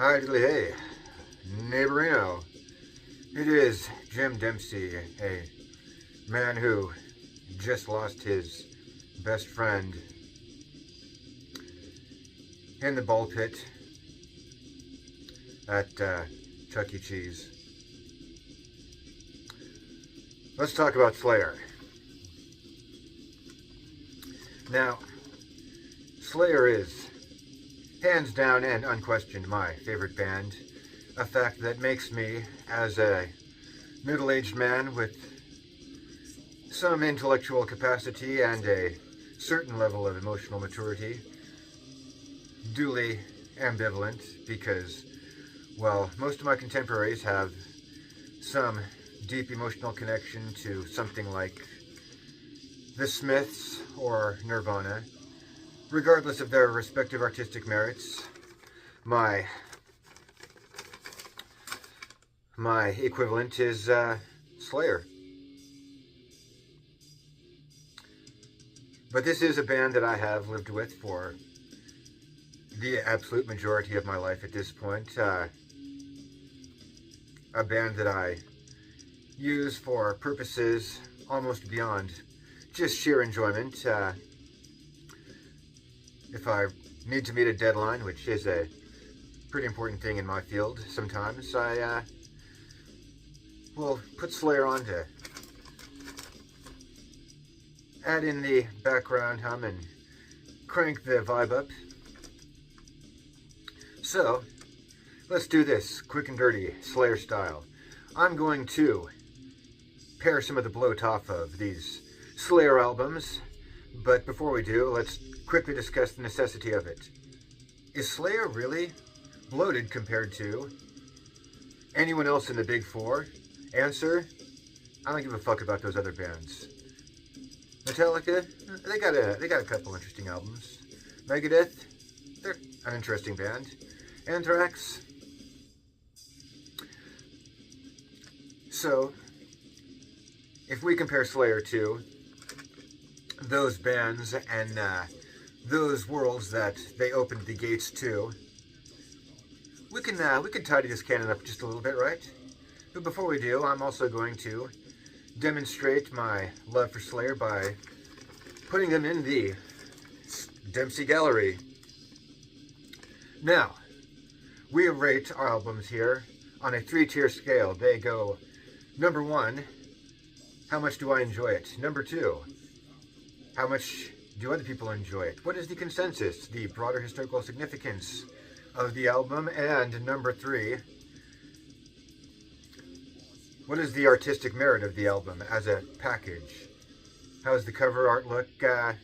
Hi, diddly hey, neighborino. It is Jim Dempsey, a man who just lost his best friend in the ball pit at Chuck E. Cheese. Let's talk about Slayer. Now, Slayer is hands down and unquestioned my favorite band, a fact that makes me, as a middle-aged man with some intellectual capacity and a certain level of emotional maturity, duly ambivalent because, well, most of my contemporaries have some deep emotional connection to something like the Smiths or Nirvana. Regardless of their respective artistic merits, my equivalent is Slayer. But this is a band that I have lived with for the absolute majority of my life at this point. A band that I use for purposes almost beyond just sheer enjoyment. If I need to meet a deadline, which is a pretty important thing in my field sometimes, I will put Slayer on to add in the background hum and crank the vibe up. So, let's do this quick and dirty Slayer style. I'm going to pair some of the bloat off of these Slayer albums, but before we do, let's quickly discuss the necessity of it. Is Slayer really bloated compared to anyone else in the Big Four? Answer, I don't give a fuck about those other bands. Metallica, they got a couple interesting albums. Megadeth, they're an interesting band. Anthrax. So, if we compare Slayer to those bands and those worlds that they opened the gates to, we can tidy this canon up just a little bit, right? But before we do, I'm also going to demonstrate my love for Slayer by putting them in the Dempsey Gallery. Now, we rate our albums here on a 3-tier scale. They go, number 1, how much do I enjoy it? Number 2, how much do other people enjoy it? What is the consensus, the broader historical significance of the album? And number 3, what is the artistic merit of the album as a package? How does the cover art look? How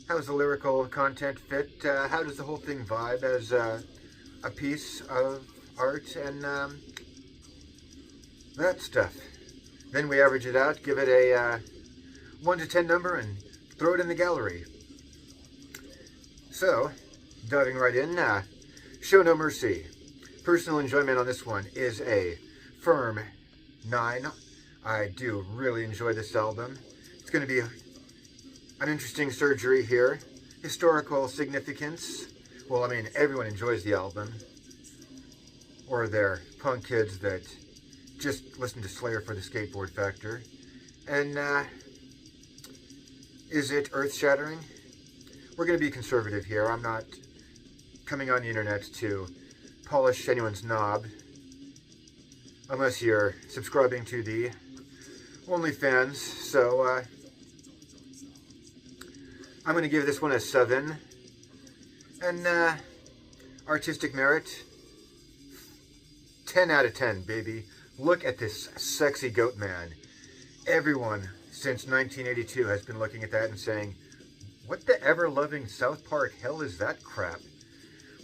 does the lyrical content fit? How does the whole thing vibe as a piece of art and that stuff? Then we average it out, give it a 1 to 10 number, and throw it in the gallery. So, diving right in, Show No Mercy. Personal enjoyment on this one is a firm 9. I do really enjoy this album. It's going to be an interesting surgery here. Historical significance. Well, I mean, everyone enjoys the album. Or they're punk kids that just listen to Slayer for the skateboard factor. And, is it earth-shattering? We're going to be conservative here. I'm not coming on the internet to polish anyone's knob, unless you're subscribing to the OnlyFans. So, I'm going to give this one a 7. And, artistic merit, 10 out of 10, baby. Look at this sexy goat man. Everyone since 1982 has been looking at that and saying, what the ever-loving South Park hell is that crap?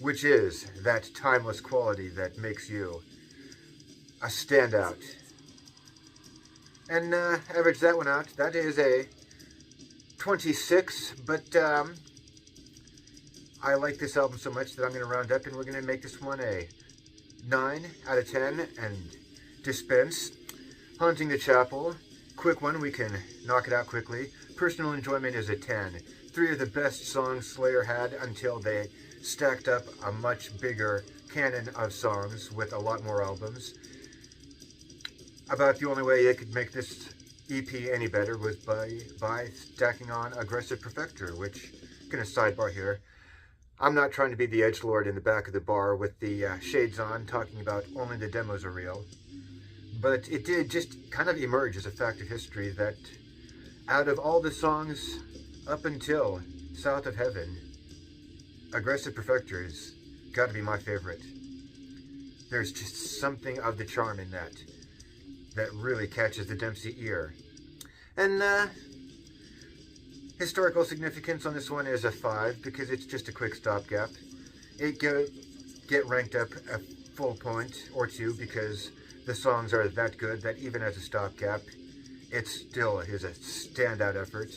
Which is that timeless quality that makes you a standout. And average that one out. That is a 26, but I like this album so much that I'm going to round up and we're going to make this one a 9 out of 10 and dispense. Haunting the Chapel. Quick one, we can knock it out quickly. Personal enjoyment is a 10. 3 of the best songs Slayer had until they stacked up a much bigger canon of songs with a lot more albums. About the only way they could make this EP any better was by stacking on Aggressive Perfector, which, gonna sidebar here, I'm not trying to be the edgelord in the back of the bar with the shades on, talking about only the demos are real. But it did just kind of emerge as a fact of history that out of all the songs up until South of Heaven, Aggressive Perfector's got to be my favorite. There's just something of the charm in that really catches the Dempsey ear. And historical significance on this one is a 5 because it's just a quick stopgap. It get ranked up a full point or 2 because the songs are that good that even as a stopgap, it still is a standout effort.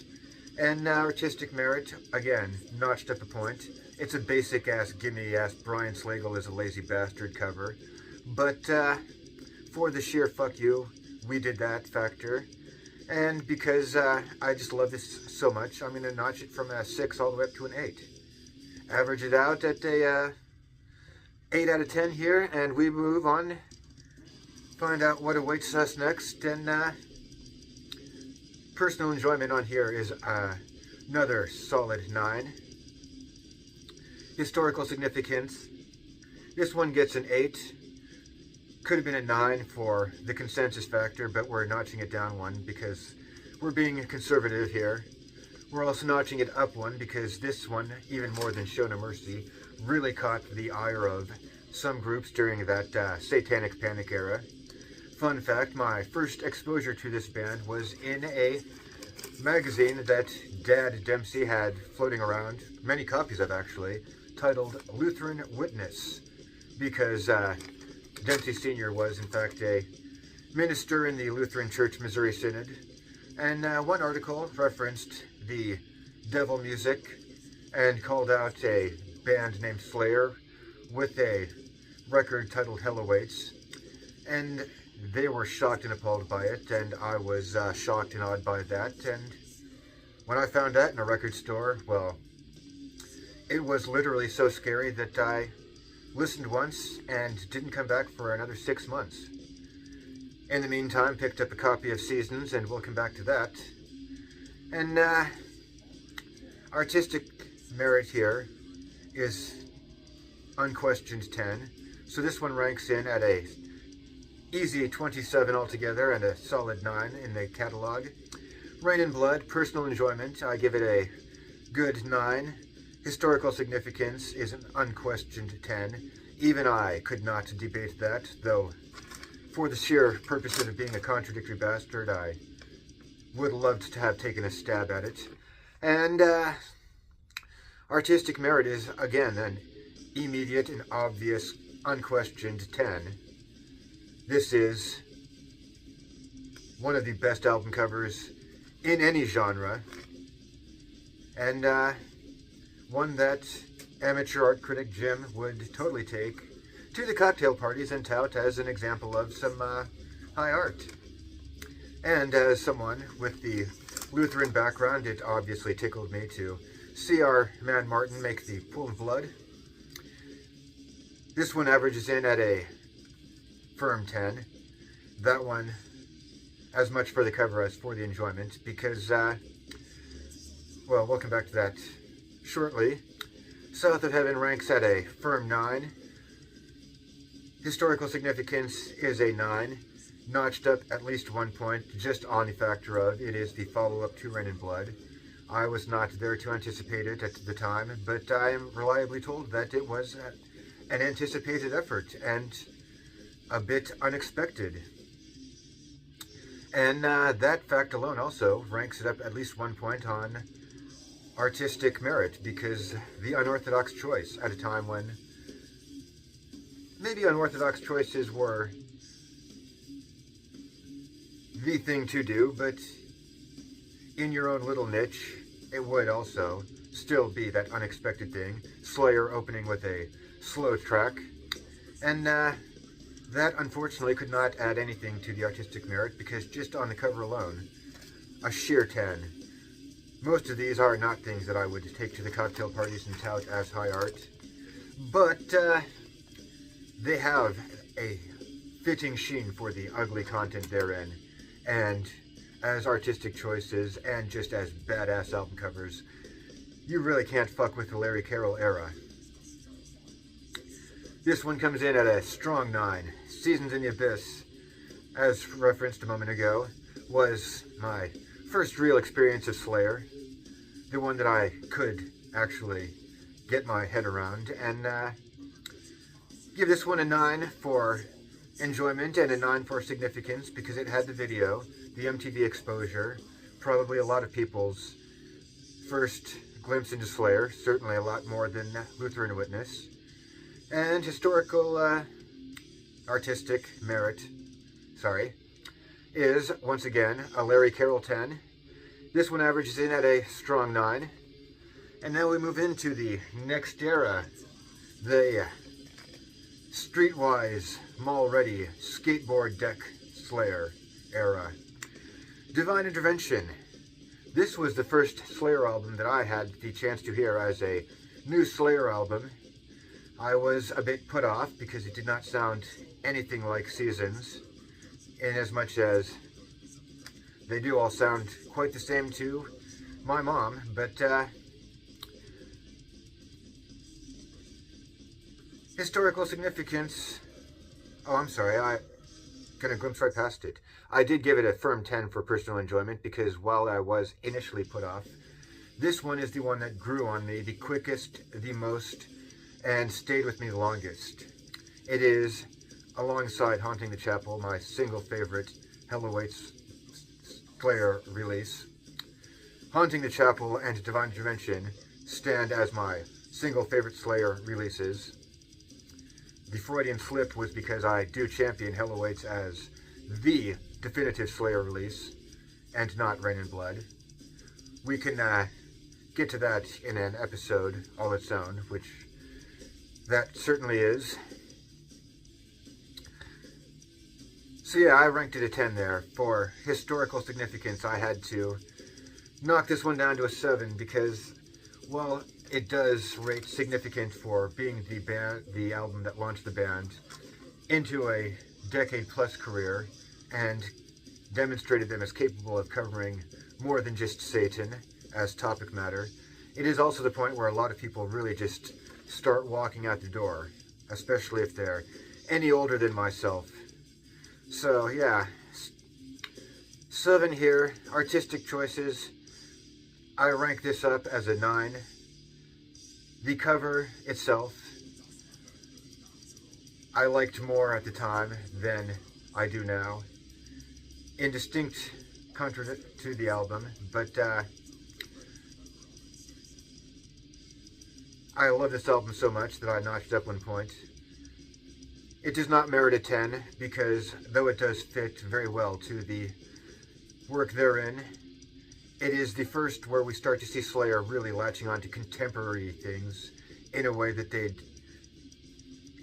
And artistic merit, again, notched up a point. It's a basic-ass, gimme-ass Brian Slagle is a lazy bastard cover. But for the sheer fuck you, we did that factor. And because I just love this so much, I'm going to notch it from a 6 all the way up to an 8. Average it out at a 8 out of 10 here, and we move on. Find out what awaits us next, and personal enjoyment on here is another solid 9. Historical significance, this one gets an 8. Could have been a 9 for the consensus factor, but we're notching it down 1 because we're being conservative here. We're also notching it up 1 because this one, even more than Show No Mercy, really caught the ire of some groups during that Satanic Panic era. Fun fact, my first exposure to this band was in a magazine that Dad Dempsey had floating around, many copies of actually, titled Lutheran Witness, because Dempsey Sr. was in fact a minister in the Lutheran Church Missouri Synod, and one article referenced the devil music and called out a band named Slayer with a record titled Hell Awaits, and they were shocked and appalled by it, and I was shocked and awed by that. And when I found that in a record store, well, it was literally so scary that I listened once and didn't come back for another 6 months. In the meantime, picked up a copy of Seasons, and we'll come back to that. And artistic merit here is unquestioned 10. So this one ranks in at a easy 27 altogether and a solid 9 in the catalog. Rain and Blood, personal enjoyment, I give it a good 9. Historical significance is an unquestioned 10. Even I could not debate that, though for the sheer purposes of being a contradictory bastard, I would have loved to have taken a stab at it. And artistic merit is, again, an immediate and obvious, unquestioned 10. This is one of the best album covers in any genre, and one that amateur art critic Jim would totally take to the cocktail parties and tout as an example of some high art. And as someone with the Lutheran background, it obviously tickled me to see our man Martin make the Pool of Blood. This one averages in at a firm 10. That one, as much for the cover as for the enjoyment, because, well, we'll come back to that shortly. South of Heaven ranks at a firm 9. Historical significance is a 9, notched up at least 1 point, just on the factor of it is the follow-up to Rain and Blood. I was not there to anticipate it at the time, but I am reliably told that it was an anticipated effort, and a bit unexpected. And that fact alone also ranks it up at least 1 point on artistic merit, because the unorthodox choice at a time when maybe unorthodox choices were the thing to do, but in your own little niche, it would also still be that unexpected thing. Slayer opening with a slow track, and that, unfortunately, could not add anything to the artistic merit, because just on the cover alone, a sheer 10. Most of these are not things that I would take to the cocktail parties and tout as high art. But they have a fitting sheen for the ugly content therein, and as artistic choices and just as badass album covers, you really can't fuck with the Larry Carroll era. This one comes in at a strong 9. Seasons in the Abyss, as referenced a moment ago, was my first real experience of Slayer, the one that I could actually get my head around, and give this one a 9 for enjoyment and a 9 for significance, because it had the video, the MTV exposure, probably a lot of people's first glimpse into Slayer, certainly a lot more than Lutheran Witness, and historical artistic merit, is once again a Larry Carroll 10. This one averages in at a strong 9. And now we move into the next era, the streetwise, mall-ready, skateboard deck Slayer era. Divine Intervention. This was the first Slayer album that I had the chance to hear as a new Slayer album. I was a bit put off because it did not sound anything like Seasons, in as much as they do all sound quite the same to my mom, but historical significance. Oh, I'm sorry, I gonna glimpse right past it. I did give it a firm 10 for personal enjoyment, because while I was initially put off, this one is the one that grew on me the quickest, the most, and stayed with me the longest. It is, alongside Haunting the Chapel, my single favorite Hell Awaits Slayer release. Haunting the Chapel and Divine Intervention stand as my single favorite Slayer releases. The Freudian slip was because I do champion Hell Awaits as the definitive Slayer release, and not Rain and Blood. We can get to that in an episode all its own, which that certainly is. So yeah, I ranked it a 10 there. For historical significance, I had to knock this one down to a 7, because while it does rate significant for being the album that launched the band into a decade-plus career and demonstrated them as capable of covering more than just Satan as topic matter, it is also the point where a lot of people really just start walking out the door, especially if they're any older than myself. So yeah, 7 here. Artistic choices, I rank this up as a 9. The cover itself, I liked more at the time than I do now, in distinct contrast to the album, but I love this album so much that I notched up 1 point. It does not merit a 10, because though it does fit very well to the work therein, it is the first where we start to see Slayer really latching on to contemporary things in a way that they'd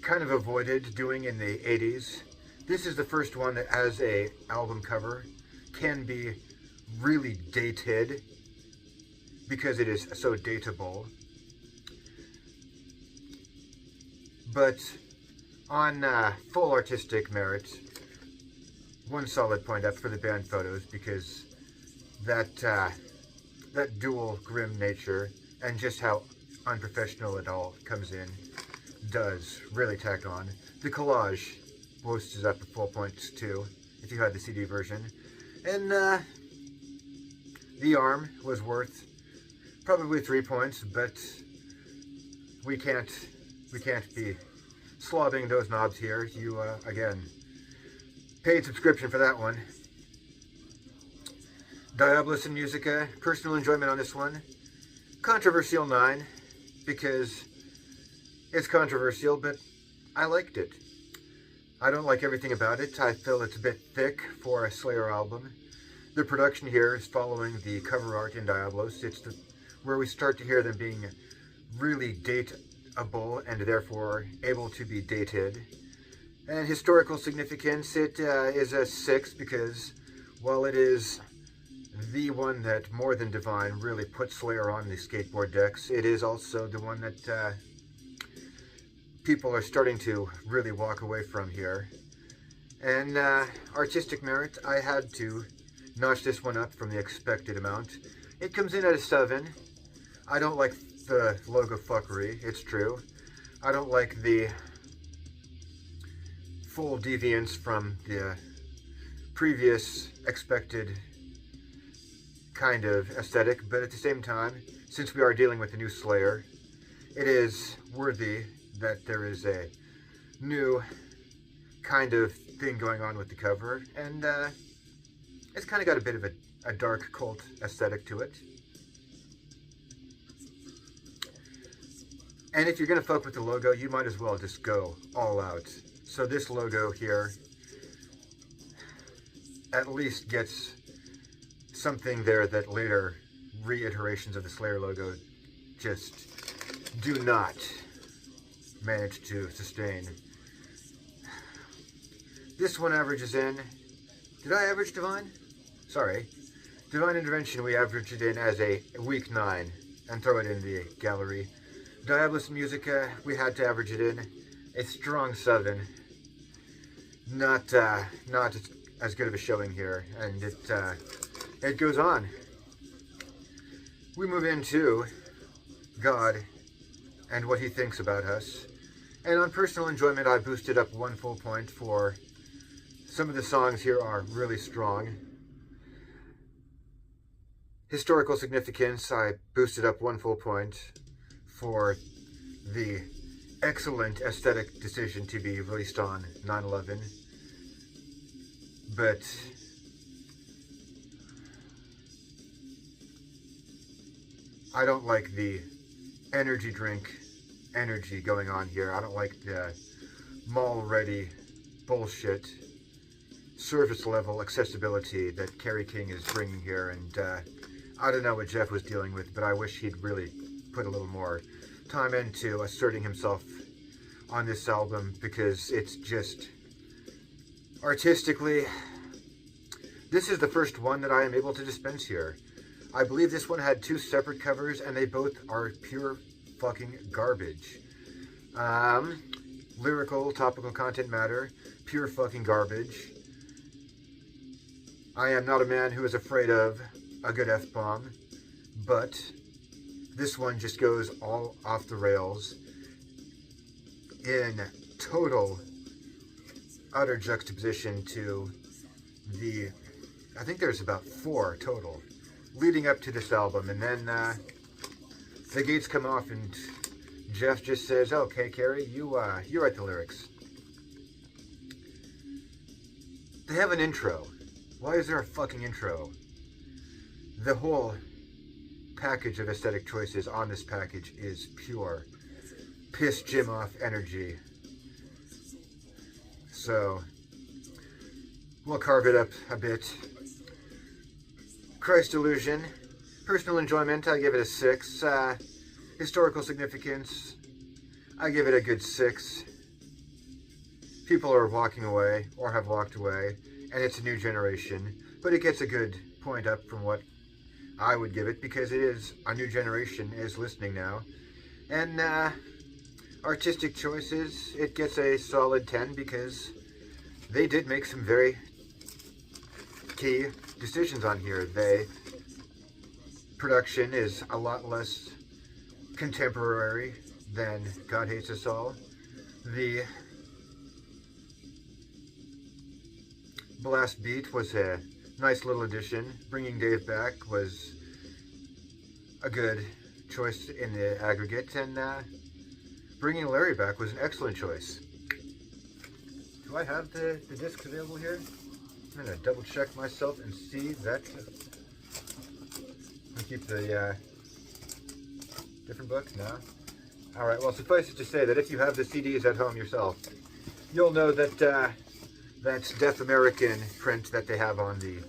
kind of avoided doing in the 80s. This is the first one that, as a album cover, can be really dated, because it is so dateable. But on full artistic merit, 1 solid point up for the band photos, because that dual grim nature and just how unprofessional it all comes in does really tack on. The collage boosts up a full points too, if you had the CD version. And the arm was worth probably 3 points, but we can't be slobbing those knobs here. You again, paid subscription for that one. Diabolus and Musica, personal enjoyment on this one. Controversial 9, because it's controversial, but I liked it. I don't like everything about it. I feel it's a bit thick for a Slayer album. The production here is following the cover art in Diabolus. It's where we start to hear them being really dateable and therefore able to be dated. And historical significance, it is a 6, because while it is the one that, more than Divine, really put Slayer on the skateboard decks, it is also the one that people are starting to really walk away from here. And artistic merit, I had to notch this one up from the expected amount. It comes in at a 7. I don't like the logo fuckery, it's true. I don't like the full deviance from the previous expected kind of aesthetic, but at the same time, since we are dealing with a new Slayer, it is worthy that there is a new kind of thing going on with the cover, and it's kind of got a bit of a dark cult aesthetic to it. And if you're going to fuck with the logo, you might as well just go all out. So this logo here at least gets something there that later reiterations of the Slayer logo just do not manage to sustain. This one averages in... Did I average Divine? Sorry. Divine Intervention, we averaged it in as a weak 9 and throw it in the gallery. Diabolus Musica, we had to average it in a strong 7. Not as good of a showing here, and it goes on. We move into God and what he thinks about us. And on personal enjoyment, I boosted up 1 full point for some of the songs here are really strong. Historical significance, I boosted up 1 full point for the excellent aesthetic decision to be released on 9/11. But I don't like the energy drink energy going on here. I don't like the mall-ready bullshit service level accessibility that Kerry King is bringing here, and I don't know what Jeff was dealing with, but I wish he'd really put a little more time into asserting himself on this album, because it's just artistically, this is the first one that I am able to dispense here. I believe this one had 2 separate covers, and they both are pure fucking garbage. Lyrical, topical content matter, pure fucking garbage. I am not a man who is afraid of a good F-bomb, but this one just goes all off the rails in total, utter juxtaposition to the, I think there's about 4 total leading up to this album, and then the gates come off and Jeff just says, okay, Kerry, you write the lyrics. They have an intro. Why is there a fucking intro? The whole package of aesthetic choices on this package is pure piss Jim off energy. So we'll carve it up a bit. Christ Illusion, personal enjoyment, I give it a 6. Historical significance, I give it a good 6. People are walking away, or have walked away, and it's a new generation, but it gets a good point up from what I would give it, because it is a new generation is listening now. And artistic choices, it gets a solid 10, because they did make some very key decisions on here. Production is a lot less contemporary than God Hates Us All. The blast beat was a nice little addition. Bringing Dave back was a good choice in the aggregate, and bringing Larry back was an excellent choice. Do I have the discs available here? I'm going to double check myself and see that. Let me keep the different book? No? Alright, well, suffice it to say that if you have the CDs at home yourself, you'll know that that Deaf American print that they have on the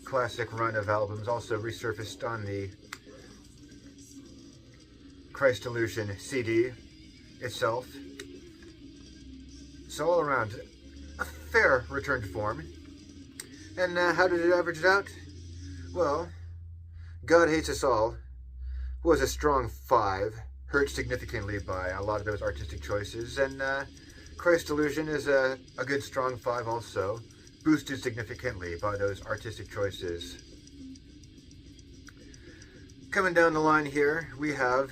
classic run of albums also resurfaced on the Christ Illusion CD itself. So all around, a fair return to form. And how did it average it out? Well, God Hates Us All was a strong 5. hurt significantly by a lot of those artistic choices, and Christ Delusion is a good strong 5 also, boosted significantly by those artistic choices. Coming down the line here, we have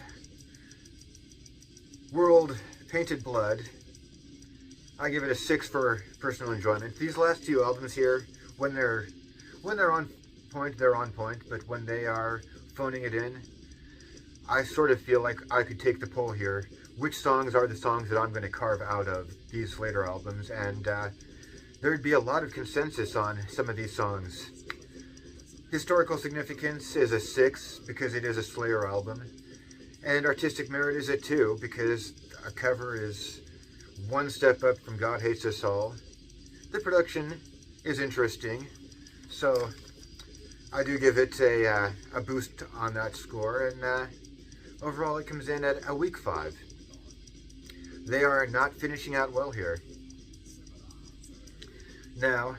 World Painted Blood. I give it a 6 for personal enjoyment. These last 2 albums here, when they're on point, they're on point, but when they are phoning it in, I sort of feel like I could take the poll here. Which songs are the songs that I'm going to carve out of these later albums? And there'd be a lot of consensus on some of these songs. Historical significance is a 6 because it is a Slayer album. And artistic merit is a 2 because a cover is one step up from God Hates Us All. The production is interesting, so I do give it a boost on that score, and overall it comes in at a weak 5. They are not finishing out well here. Now,